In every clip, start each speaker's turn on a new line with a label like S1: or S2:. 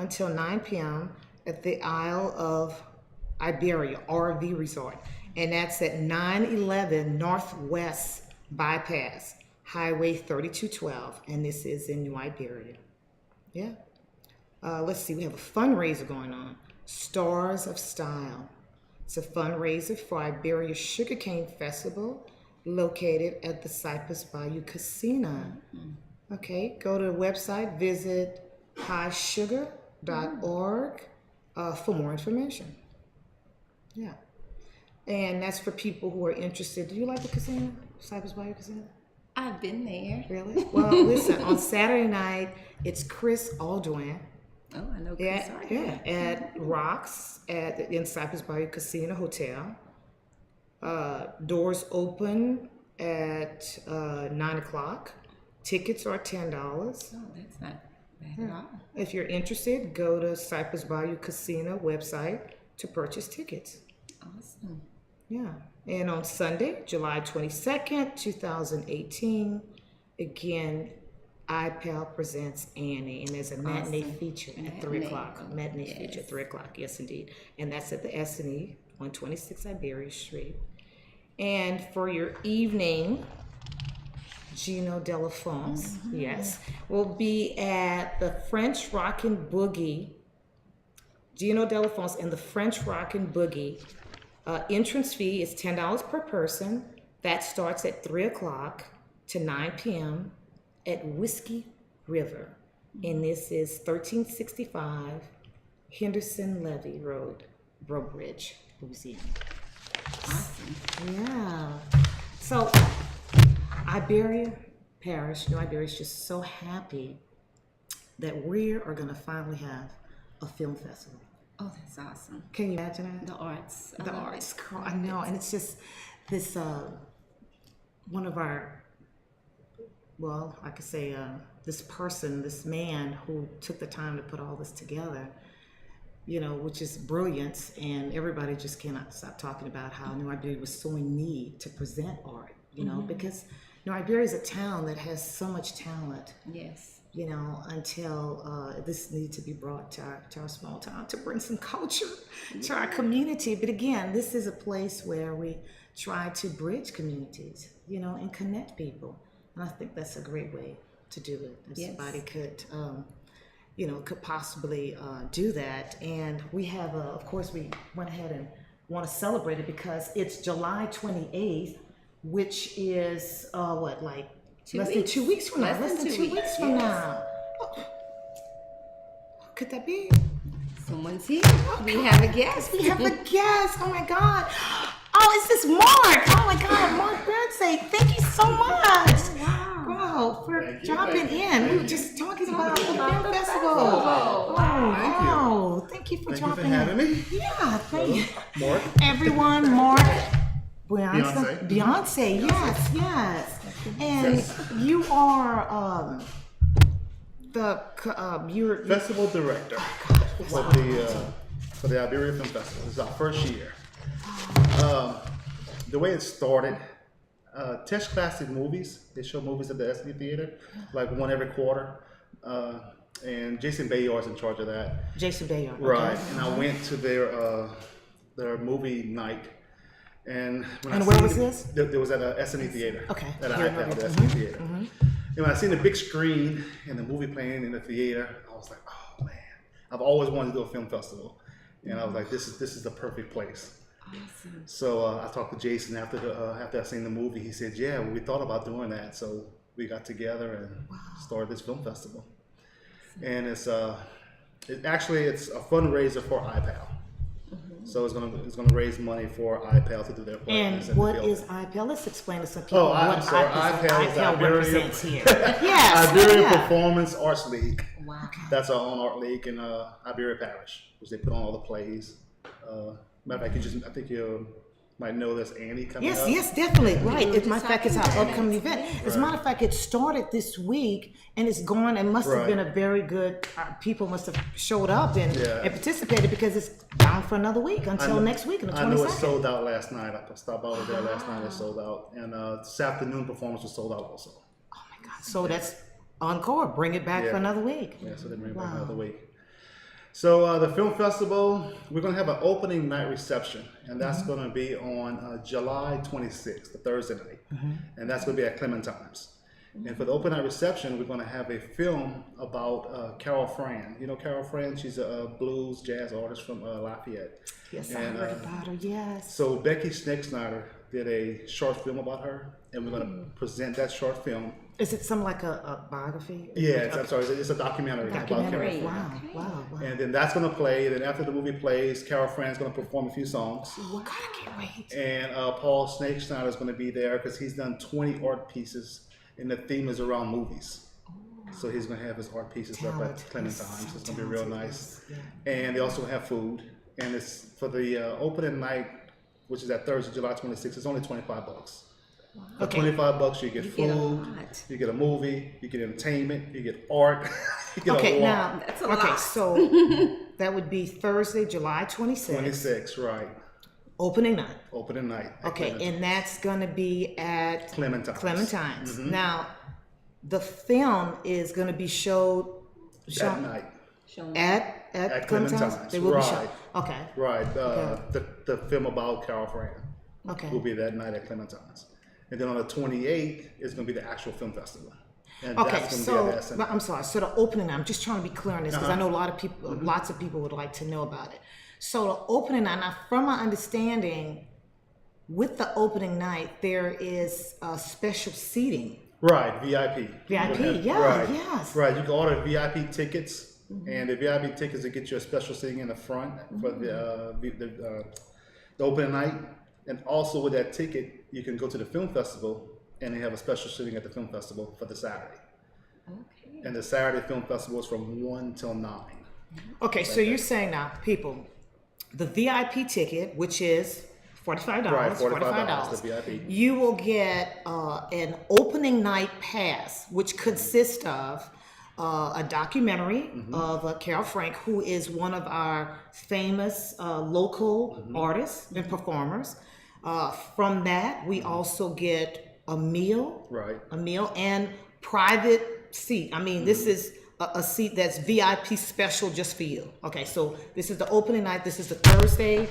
S1: until 9 p.m. at the Isle of Iberia RV Resort. And that's at 911 Northwest Bypass, Highway 3212. And this is in New Iberia. Yeah. Let's see, we have a fundraiser going on. Stars of Style. It's a fundraiser for Iberia Sugarcane Festival located at the Cypress Bayou Casino. Okay, go to the website, visit highsugar.org for more information. Yeah. And that's for people who are interested. Do you like the casino? Cypress Bayou Casino?
S2: I've been there.
S1: Really? Well, listen, on Saturday night, it's Chris Aldwin.
S2: Oh, I know Chris.
S1: Yeah, at Rocks in Cypress Bayou Casino Hotel. Doors open at 9 o'clock. Tickets are $10.
S2: Oh, that's not bad at all.
S1: If you're interested, go to Cypress Bayou Casino website to purchase tickets.
S2: Awesome.
S1: Yeah. And on Sunday, July 22nd, 2018, again, iPal presents Annie, and there's a matinee feature at 3 o'clock. Matinee feature at 3 o'clock, yes indeed. And that's at the S&E, 126 Iberia Street. And for your evening, Gino Delafonce, yes, will be at the French Rockin' Boogie. Gino Delafonce and the French Rockin' Boogie. Entrance fee is $10 per person. That starts at 3 o'clock to 9 p.m. at Whiskey River. And this is 1365 Henderson Levee Road, Breaux Bridge, Louisiana.
S2: Awesome.
S1: Yeah. So Iberia Parish, New Iberia is just so happy that we are going to finally have a film festival.
S2: Oh, that's awesome.
S1: Can you imagine that?
S2: The arts.
S1: The arts, girl, I know. And it's just this, one of our, well, I could say this person, this man who took the time to put all this together, you know, which is brilliance. And everybody just cannot stop talking about how New Iberia was so in need to present art, you know, because New Iberia is a town that has so much talent.
S2: Yes.
S1: You know, until this needs to be brought to our small town to bring some culture to our community. But again, this is a place where we try to bridge communities, you know, and connect people. And I think that's a great way to do it. If somebody could, you know, could possibly do that. And we have, of course, we went ahead and want to celebrate it because it's July 28th, which is what, like, less than 2 weeks from now. Less than 2 weeks from now. Oh. Could that be?
S2: Someone's here. We have a guest.
S1: We have a guest. Oh my God. Oh, it's this Mark. Oh my God, Mark Birdsey. Thank you so much. Wow, for dropping in. We were just talking about the film festival. Oh, thank you for dropping in.
S3: Thank you for having me.
S1: Yeah, thank you.
S3: Mark.
S1: Everyone, Mark. Beyonce, yes. And you are you're
S3: Festival director for the Iberia Film Festival. This is our first year. The way it started, Tesh Classic Movies, they show movies at the S&E Theater, like one every quarter. And Jason Bayard is in charge of that.
S1: Jason Bayard.
S3: Right. And I went to their movie night. And
S1: where was this?
S3: It was at a S&E Theater.
S1: Okay.
S3: At iPad, the S&E Theater. And when I seen the big screen and the movie playing in the theater, I was like, oh man, I've always wanted to do a film festival. And I was like, this is the perfect place.
S2: Awesome.
S3: So I talked to Jason after I seen the movie. He said, yeah, we thought about doing that. So we got together and started this film festival. And it's a fundraiser for iPal. So it's gonna raise money for iPal to do their partners.
S1: And what is iPal? Let's explain to some people
S3: I'm
S1: what
S3: sorry. iPal is
S1: represents here. Yes.
S3: Iberia Performance Arts League.
S2: Wow.
S3: That's our own art league in Iberia Parish, which they put on all the plays. Matter of fact, I think you might know there's Annie coming up.
S1: Yes, definitely. Right. As a matter of fact, it's our upcoming event. As a matter of fact, it started this week and it's gone. It must have been a very good, people must have showed up and participated because it's down for another week until next week on the 22nd.
S3: I know it sold out last night. I stopped over there last night. It sold out. And this afternoon performance was sold out also.
S1: Oh my God. So that's encore. Bring it back for another week.
S3: Yeah, so they bring it back another week. So the film festival, we're going to have an opening night reception, and that's going to be on July 26th, the Thursday night, and that's going to be at Clementine's. And for the open night reception, we're going to have a film about Carol Fran. You know Carol Fran? She's a blues jazz artist from Lafayette.
S1: Yes,
S3: And,
S1: I heard about her. Yes.
S3: So Becky Schnicksnyder did a short film about her, and we're going to present that short film.
S1: Is it something like a biography?
S3: Yeah, I'm sorry, it's a documentary. about
S1: Documentary.
S3: Carol Fran.
S1: Wow.
S3: And then that's going to play. Then after the movie plays, Carol Fran's going to perform a few songs.
S1: What? God, I can't wait.
S3: And Paul Schnicksnyder is going to be there because he's done 20 art pieces, and the theme is around movies. So he's going to have his art pieces up at Clementine's. So it's going to be real nice.
S1: Yeah.
S3: And they also have food. And it's for the opening night, which is at Thursday, July 26th. It's only $25. For
S1: Okay.
S3: $25, you get
S2: get a
S3: food,
S2: lot.
S3: you get a movie, you get entertainment, you get art, you get
S1: Okay,
S3: a lot.
S1: now,
S2: That's a
S1: okay,
S2: lot.
S1: so that would be Thursday, July 26th,
S3: 26, right.
S1: opening night.
S3: Opening night. at
S1: Okay,
S3: Clementine.
S1: and that's gonna be at
S3: Clementine's.
S1: Clementine's.
S3: Mm-hmm.
S1: Now, the film is gonna be shown
S3: That night.
S2: Showing
S1: at
S3: At
S1: Clementine's.
S3: Clementine's,
S1: They will be
S3: right.
S1: shown. Okay,
S3: Right. The film about Carol Fran
S1: okay.
S3: will be that night at Clementine's. And then on the 28th is going to be the actual film festival. And
S1: Okay,
S3: that's going to
S1: so
S3: be at the
S1: but I'm sorry. So the opening, I'm just trying to be clear on this because I know a lot of people,
S3: Mm-hmm.
S1: lots of people would like to know about it. So the opening night, now from my understanding, with the opening night, there is special seating.
S3: Right, VIP.
S1: VIP, yeah,
S3: right,
S1: yes.
S3: Right, you can order VIP tickets, and the VIP tickets will get you a special seating in the front for the opening night. And also with that ticket, you can go to the film festival, and they have a special sitting at the film festival for the Saturday.
S2: Okay.
S3: And the Saturday film festival is from 1 till 9.
S1: Okay, so you're saying now, people, the VIP ticket, which is $45,
S3: Right, $45, the VIP.
S1: You will get an opening night pass, which consists of a documentary of Carol Frank, who is one of our famous local artists and performers. From that, we also get a meal,
S3: Right.
S1: and private seat. I mean, this is a seat that's VIP special just for you. Okay, so this is the opening night. This is the Thursday,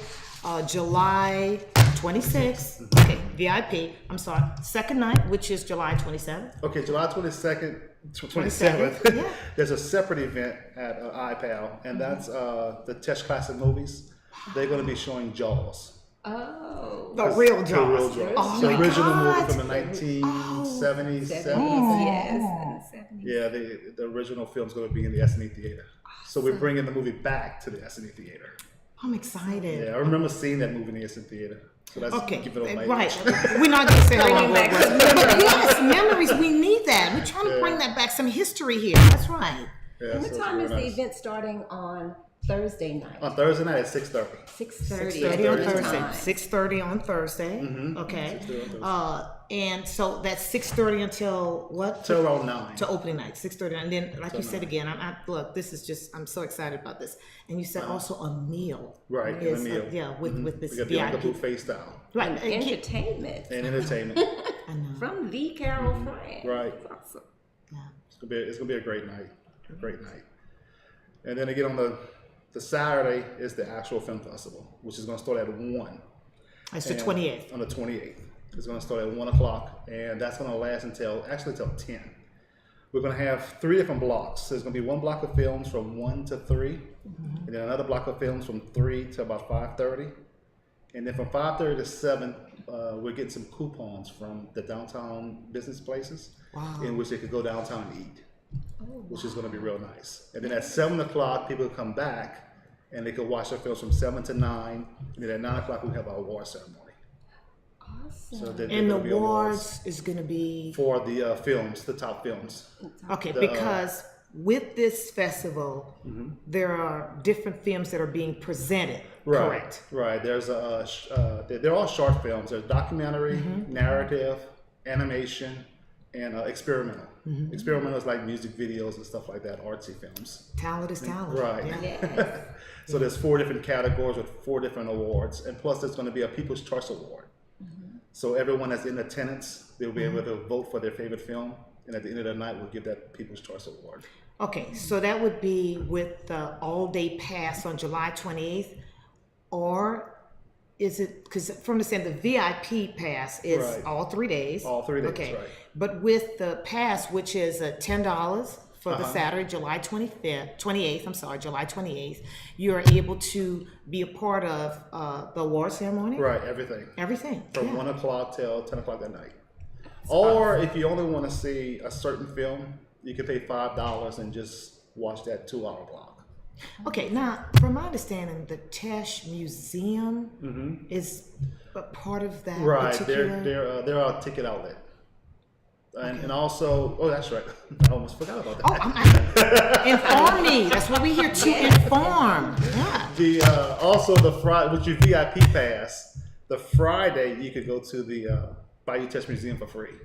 S1: July 26th. Okay, VIP. I'm sorry. Second night, which is July 27th.
S3: Okay, July 22nd,
S1: 27th,
S3: 27th,
S1: yeah.
S3: there's a separate event at iPal, and that's the Test Classic Movies. They're going to be showing Jaws.
S2: Oh.
S1: The real
S3: The
S1: Jaws.
S3: real Jaws.
S1: Oh
S3: the
S1: my
S3: original
S1: God.
S3: movie from the 1977.
S2: Yes.
S3: Yeah, the original film's going to be in the S&E Theater. So we're bringing the movie back to the S&E Theater.
S1: I'm excited.
S3: Yeah, I remember seeing that movie in the S&E Theater. So that's
S1: Okay,
S3: give it a
S1: right. We're not going to say how long
S2: Bringing
S1: ago
S2: back
S1: it was.
S2: some memories.
S1: Yes, memories. We need that. We're trying to bring that back, some history here. That's right.
S3: Yeah,
S2: And
S3: so
S2: what
S3: it's
S2: time
S3: real
S2: is the
S3: nice.
S2: event starting on Thursday night?
S3: On Thursday night at 6:30.
S2: 6:30.
S1: 6:30 on
S3: Thursday.
S1: Thursday.
S2: Time.
S1: 6:30 on Thursday. Okay.
S3: 6:30 on Thursday.
S1: And so that's 6:30 until what?
S3: Till around 9.
S1: To opening night, 6:30, and then like you said again, look, this is just, I'm so excited about this. And you said also a meal,
S3: Right, and a
S1: is,
S3: meal.
S1: yeah, with this
S3: We got the like a
S1: VIP,
S3: buffet style
S1: right?
S2: And entertainment
S3: and entertainment.
S1: I know.
S2: from the Carol Fran.
S3: Right.
S2: That's awesome.
S1: Yeah.
S3: It's gonna be a great night. A great night. And then again on the Saturday is the actual film festival, which is gonna start at 1.
S1: It's the
S3: And
S1: 28th.
S3: On the 28th. It's gonna start at 1 o'clock, and that's gonna last until 10. We're gonna have 3 different blocks. So there's gonna be one block of films from 1 to 3, and then another block of films from 3 to about 5:30. And then from 5:30 to 7, we're getting some coupons from the downtown business places in which they could go downtown and eat, which is going to be real nice. And then at 7 o'clock, people come back and they could watch their films from 7 to 9. And then at 9 o'clock, we have our award ceremony.
S2: Awesome.
S3: So there
S1: And the
S3: will be
S1: awards is going to be,
S3: for the films, the top films.
S1: okay, because with this festival, there are different films that are being presented, correct?
S3: Right. There's they're all short films. There's documentary, narrative, animation, and experimental. Experimental is like music videos and stuff like that, artsy films.
S1: Talent is talent.
S3: Right.
S1: Yeah.
S2: Yes.
S3: So there's 4 different categories with 4 different awards, and plus there's going to be a People's Choice Award. So everyone that's in attendance, they'll be able to vote for their favorite film, and at the end of the night, we'll give that People's Choice Award.
S1: Okay, so that would be with the all-day pass on July 28th, or is it, because from the saying the VIP pass is
S3: Right.
S1: all 3 days.
S3: All 3 days,
S1: Okay,
S3: right.
S1: but with the pass, which is $10 for the
S3: Uh-huh.
S1: Saturday, July 28th, I'm sorry, July 28th, you're able to be a part of the award ceremony?
S3: Right, everything.
S1: Everything,
S3: From
S1: yeah.
S3: 1 o'clock till 10 o'clock at night. Or if you only want to see a certain film, you can pay $5 and just watch that 2-hour block.
S1: Okay, now, from my understanding, the Tesh Museum is a part of that
S3: Right,
S1: particular...
S3: they're a ticket outlet. And also, oh, that's right. I almost forgot about that.
S1: Oh, inform me. That's what we're here to inform. Yeah.
S3: Also the Friday with your VIP pass, the Friday you could go to the Bayou Teche Museum for free.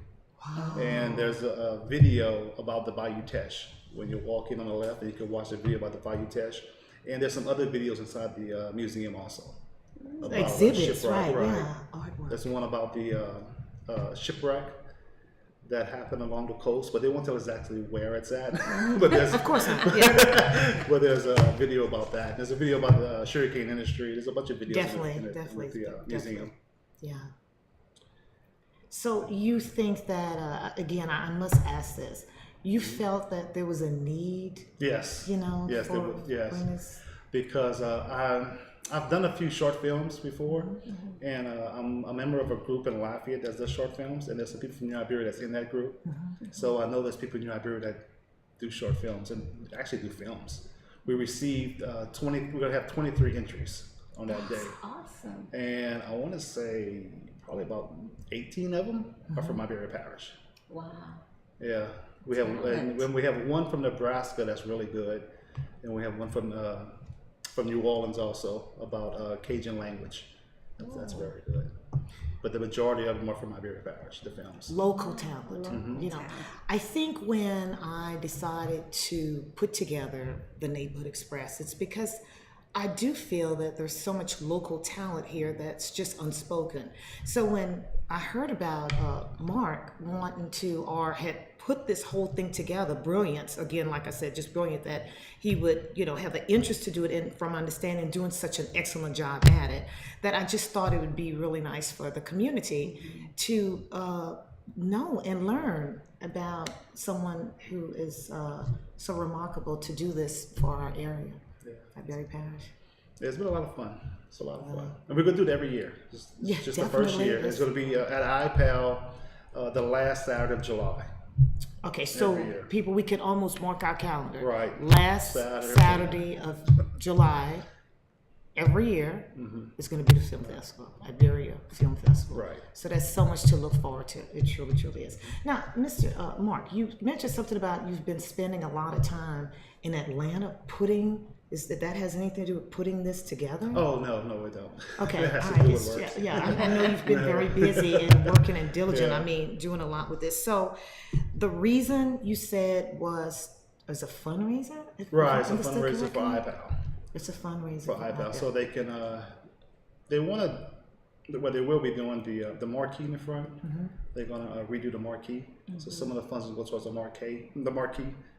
S3: Wow. And there's a video about the Bayou Teche. When you walk in on the left, you can watch the video about the Bayou Teche. And there's some other videos inside the museum also. About,
S1: exhibits,
S3: shipwreck,
S1: right? Yeah, artwork.
S3: There's one about the shipwreck that happened along the coast, but they won't tell us exactly where it's at. But there's,
S1: of course not. Yeah.
S3: but there's a video about that. There's a video about the sugarcane industry. There's a bunch of videos
S1: Definitely.
S3: in the museum.
S1: Yeah. So you think that again? I must ask this. You felt that there was a need,
S3: Yes.
S1: you know,
S3: Yes.
S1: for
S3: Yes.
S1: this?
S3: Because I've done a few short films before, and I'm a member of a group in Lafayette that does short films, and there's some people from New Iberia that's in that group. So I know there's people in New Iberia that do short films and actually do films. We received we're gonna have 23 entries on that day,
S2: Awesome.
S3: and I want to say probably about 18 of them are from Iberia Parish.
S2: Wow.
S3: Yeah, we have, and when we have one from Nebraska that's really good, and we have one from New Orleans also about Cajun language. That's very good. But the majority of them are from Iberia Parish, the films.
S1: Local talent. You know, I think when I decided to put together the Neighborhood Express, it's because I do feel that there's so much local talent here that's just unspoken. So when I heard about Mark wanting to, or had put this whole thing together, brilliance, again, like I said, just brilliant, that he would, you know, have the interest to do it, and from understanding, doing such an excellent job at it, that I just thought it would be really nice for the community to know and learn about someone who is so remarkable to do this for our area. Iberia Parish.
S3: Yeah, it's been a lot of fun. It's a lot of fun. And we're going to do it every year. Just the first
S1: definitely.
S3: year. It's going to be at IPAL the last Saturday of July.
S1: Okay, so
S3: Every year.
S1: people, we can almost mark our calendar.
S3: Right.
S1: Last Saturday of July, every year, is going to be the film festival, Iberia Film Festival.
S3: Right.
S1: So there's so much to look forward to. It truly, truly is. Now, Mr. Mark, you mentioned something about you've been spending a lot of time in Atlanta putting. Is that has anything to do with putting this together?
S3: Oh, no, we don't.
S1: Okay,
S3: It has
S1: all
S3: to do
S1: right.
S3: with work.
S1: Yeah, I know you've been very busy and working and diligent.
S3: Yeah.
S1: I mean, doing a lot with this. So, the reason you said was a fundraiser?
S3: Right, it's a fundraiser for IPAL.
S1: It's a fundraiser
S3: For IPAL, so they can, they want to, well, they will be doing the marquee in the front. They're going to redo the marquee. So some of the funds will go towards the marquee,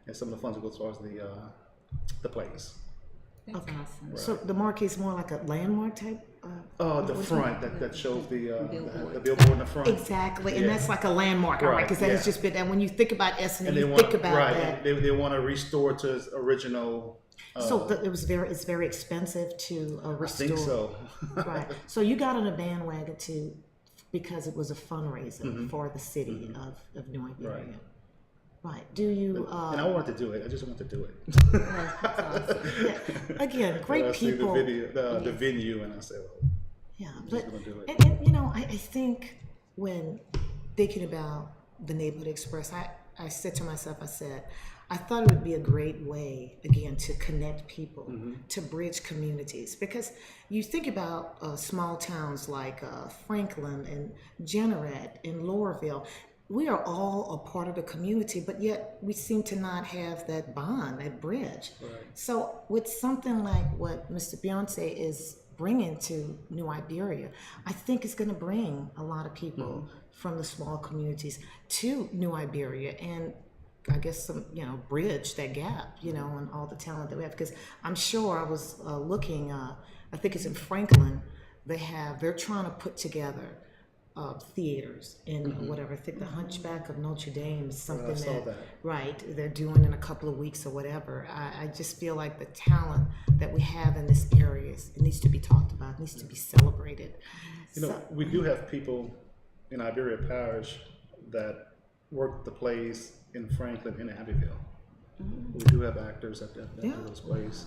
S3: and some of the funds will go towards the plays.
S2: That's awesome.
S3: Right.
S1: So the marquee is more like a landmark type?
S3: The front that shows the billboard in the front.
S1: Exactly, and
S3: Yeah.
S1: that's like a landmark, all right? Because that has
S3: yeah.
S1: just been that when you think about Essendon,
S3: And they
S1: you
S3: want,
S1: think about that.
S3: they want to restore to its original.
S1: So it's very expensive to restore.
S3: I think so.
S1: Right. So you got on a bandwagon because it was a fundraiser for the city of New Iberia.
S3: Right.
S1: Right. Do you?
S3: And I wanted to do it. I just wanted to do it.
S2: That's awesome.
S1: Yeah. Again, great
S3: I see
S1: people.
S3: the video, the venue, and I said, well,
S1: Yeah,
S3: I'm
S1: but
S3: just gonna do it.
S1: and you know, I think when thinking about the Neighborhood Express, I said to myself, I thought it would be a great way, again, to connect people, to bridge communities. Because you think about small towns like Franklin and Jeanerette and Laurelville, we are all a part of the community, but yet we seem to not have that bond, that bridge.
S3: Right.
S1: So with something like what Mr. Beyonce is bringing to New Iberia, I think it's going to bring a lot of people from the small communities to New Iberia and I guess some, bridge that gap, and all the talent that we have. Because I'm sure I was looking, I think it's in Franklin, they're trying to put together theaters in whatever. I think the Hunchback of Notre Dame is something that, right, they're doing in a couple of weeks or whatever. I just feel like the talent that we have in this area, it needs to be talked about, it needs to be celebrated.
S3: We do have people in Iberia Parish that work the plays in Franklin and Abbeville. We do have actors that do those plays.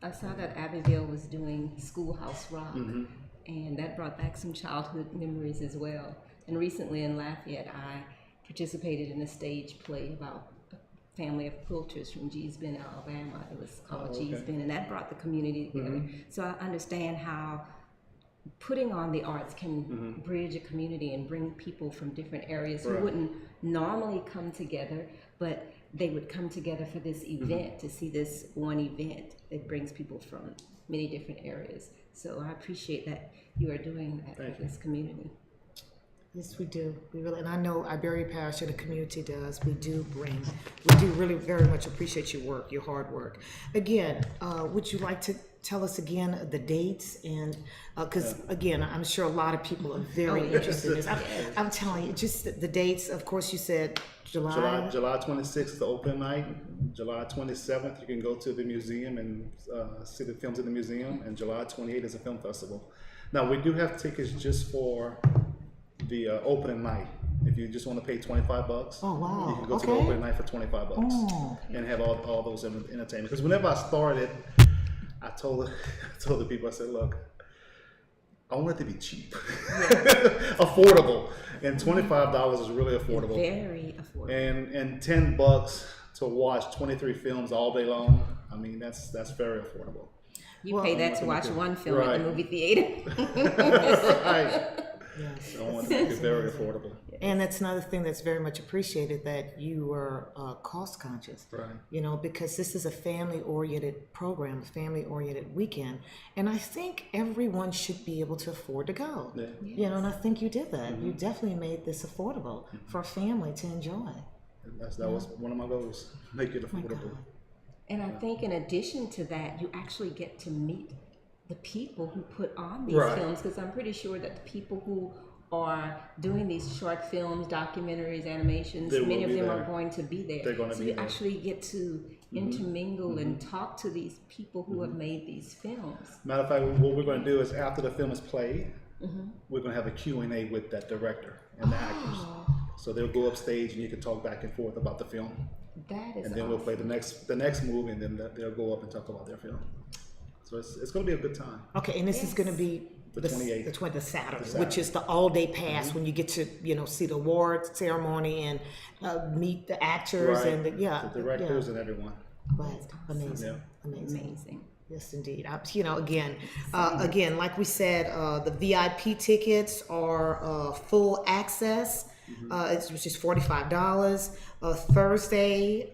S2: I saw that Abbeville was doing Schoolhouse Rock, and that brought back some childhood memories as well. And recently in Lafayette, I participated in a stage play about a family of quilters from Gee's Bend, Alabama. It was called Gee's Bend, and that brought the community together. So I understand how putting on the arts can bridge a community and bring people from different areas who wouldn't normally come together, but they would come together for this event, to see this one event that brings people from many different areas. So I appreciate that you are doing that for this community.
S1: Yes, we do. We really, and I know Iberia Parish and the community does. We do really very much appreciate your work, your hard work. Again, would you like to tell us again the dates? And because again, I'm sure a lot of people are very interested in this. I'm telling you, just the dates. Of course, you said July
S3: 26th is the open night. July 27th, you can go to the museum and see the films in the museum. And July 28th is a film festival. Now, we do have tickets just for the opening night. If you just want to pay $25,
S1: oh wow,
S3: you can go to the opening night for $25 and have all those entertainment. Because whenever I started, I told the people, I said, look, I want it to be cheap, affordable, and $25 is really affordable.
S2: Very affordable.
S3: And $10 to watch 23 films all day long. I mean, that's very affordable.
S2: You pay that to watch one film at the movie theater.
S3: Right.
S1: Yes.
S3: I want to make it very affordable.
S1: And that's another thing that's very much appreciated, that you are cost conscious.
S3: Right.
S1: Because this is a family-oriented program, a family-oriented weekend, and I think everyone should be able to afford to go. Yeah. And I think you did that. You definitely made this affordable for a family to enjoy.
S3: That was one of my goals, make it affordable.
S2: And I think in addition to that, you actually get to meet the people who put on these films, because I'm pretty sure that the people who are doing these short films, documentaries, animations, many of them are going to be there.
S3: They're going to
S2: so
S3: be
S2: you
S3: there.
S2: actually get to intermingle and talk to these people who have made these films.
S3: Matter of fact, what we're going to do is after the film is played, we're going to have a Q&A with that director and the actors. So they'll go upstage and you can talk back and forth about the film.
S2: That is
S3: And then we'll play the next movie, and then they'll go up and talk about their film. So it's going to be a good time.
S1: Okay, and this is going to be
S3: the 28th,
S1: the Saturday, which is the all-day pass when you get to see the award ceremony and meet the actors and the
S3: directors and everyone.
S1: Right, amazing,
S2: Amazing.
S1: Yes, indeed. Again, like we said, the VIP tickets are full access, which is $45. Thursday,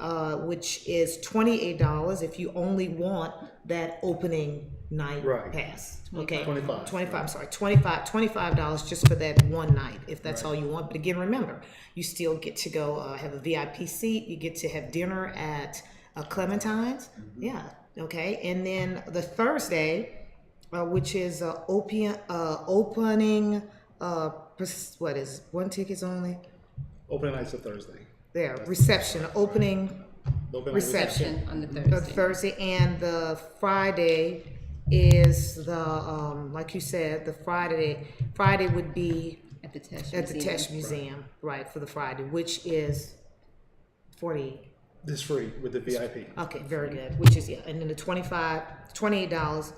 S1: which is $28 if you only want that opening night pass. Okay, 25. I'm sorry, $25 just for that one night, if that's all you want. But again, remember, you still get to go have a VIP seat. You get to have dinner at Clementine's. Yeah. Okay, and then the Thursday, which is opening. What is one ticket's only?
S3: Opening night's a Thursday.
S1: There, reception, opening reception
S2: on the Thursday.
S1: Thursday, and the Friday is the like you said, the Friday would be
S2: at the Tesh
S1: Museum, right, for the Friday, which is 40.
S3: It's free with the VIP.
S1: Okay, very good. Which is and then the $28,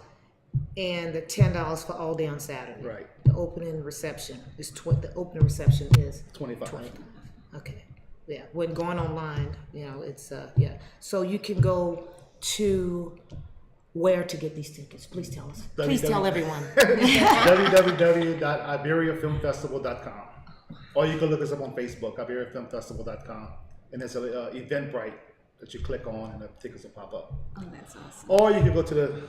S1: and the $10 for all day on Saturday.
S3: Right.
S1: The opening reception is the opening reception is
S3: 25.
S1: Okay. Yeah. When going online, it's So you can go to where to get these tickets. Please tell us. Please tell everyone.
S3: www.iberiafilmfestival.com. Or you can look us up on Facebook, iberiafilmfestival.com. And there's an Eventbrite that you click on and the tickets will pop up.
S2: Oh, that's awesome.
S3: Or you can go to the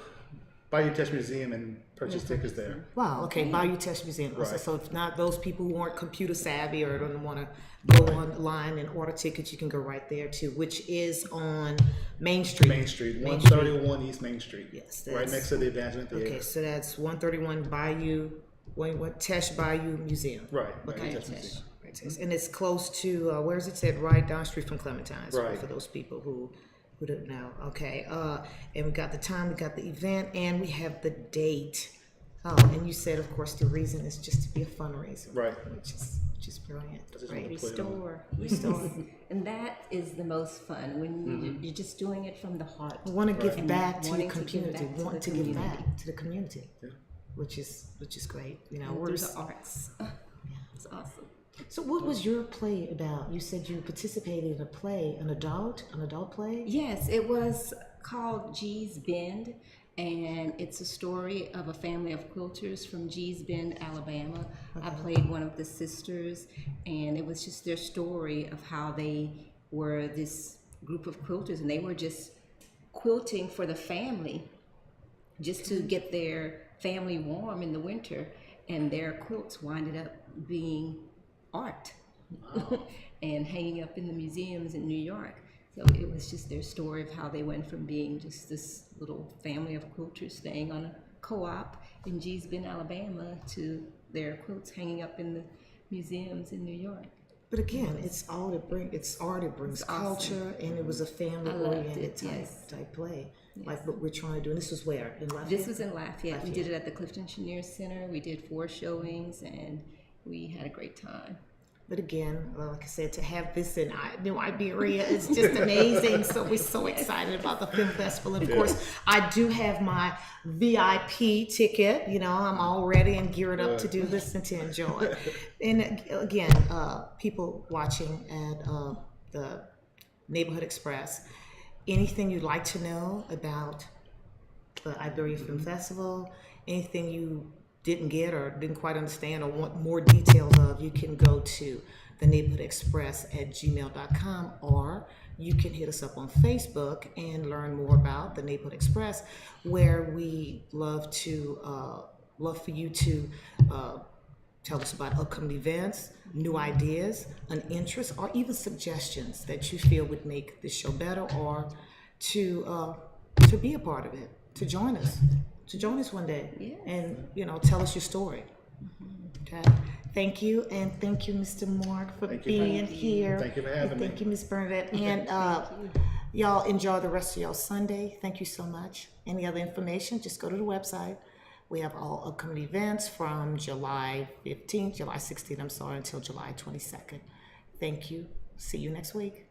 S3: Bayou Teche Museum and purchase tickets there.
S1: Wow, okay, Bayou Teche Museum.
S3: Right.
S1: So if not those people who aren't computer savvy or don't want to go online and order tickets, you can go right there too, which is on Main Street.
S3: Main Street,
S1: Main
S3: 131 East Main Street.
S1: Yes,
S3: right
S1: that's-
S3: next to the Evangeline Theater.
S1: Okay, so that's 131 Bayou, what Teche Bayou Museum.
S3: Right.
S1: Okay.
S3: Bayou Teche
S2: Teche.
S3: Museum.
S1: Right, and it's close to, where is it said? Right down the street from Clementine's.
S3: Right.
S1: For those people who don't know. Okay, and we got the time, we got the event, and we have the date. And you said, of course, the reason is just to be a fundraiser.
S3: Right.
S1: Which is brilliant.
S3: I just
S1: Right.
S3: wanted to put it on.
S2: Restore. And that is the most fun when you're just doing it from the heart.
S1: We want to give
S2: And
S1: back to the
S2: wanting to give
S1: community.
S2: back to
S1: Want
S2: the
S1: to give
S2: community.
S1: back to the community.
S3: Yeah.
S1: Which is great. You know,
S2: And
S1: we're
S2: through the arts. It's awesome.
S1: so what was your play about? You said you participated in a play, an adult play?
S2: Yes, it was called G's Bend, and it's a story of a family of quilters from G's Bend, Alabama. I played one of the sisters, and it was just their story of how they were this group of quilters, and they were just quilting for the family, just to get their family warm in the winter, and their quilts winded up being art and hanging up in the museums in New York. So it was just their story of how they went from being just this little family of quilters staying on a co-op in G's Bend, Alabama, to their quilts hanging up in the museums in New York.
S1: But again, it's art. It brings
S2: awesome.
S1: culture, and it was a family-oriented
S2: it, yes.
S1: type play, like what we're trying to do. And this was where in Lafayette.
S2: This was in Lafayette. We did it at the Clifton Chenier Center. We did 4 showings, and we had a great time.
S1: But again, like I said, to have this in New Iberia is just amazing. So we're so excited about the film festival. And of course, I do have my VIP ticket. You know, I'm all ready and geared up to do this and to enjoy. And again, people watching at the Neighborhood Express, anything you'd like to know about the Iberia Film Festival, anything you didn't get or didn't quite understand or want more details of, you can go to the Neighborhood Express at gmail.com, or you can hit us up on Facebook and learn more about the Neighborhood Express, where we love for you to tell us about upcoming events, new ideas, an interest, or even suggestions that you feel would make this show better, or to be a part of it, to join us. One day.
S2: Yes.
S1: And tell us your story. Okay, thank you, and thank you, Mr. Mark, for being here.
S3: Thank you for having me.
S1: Thank you, Ms. Bernadette, and y'all enjoy the rest of y'all Sunday. Thank you so much. Any other information, just go to the website. We have all upcoming events from July 16th, until July 22nd. Thank you. See you next week.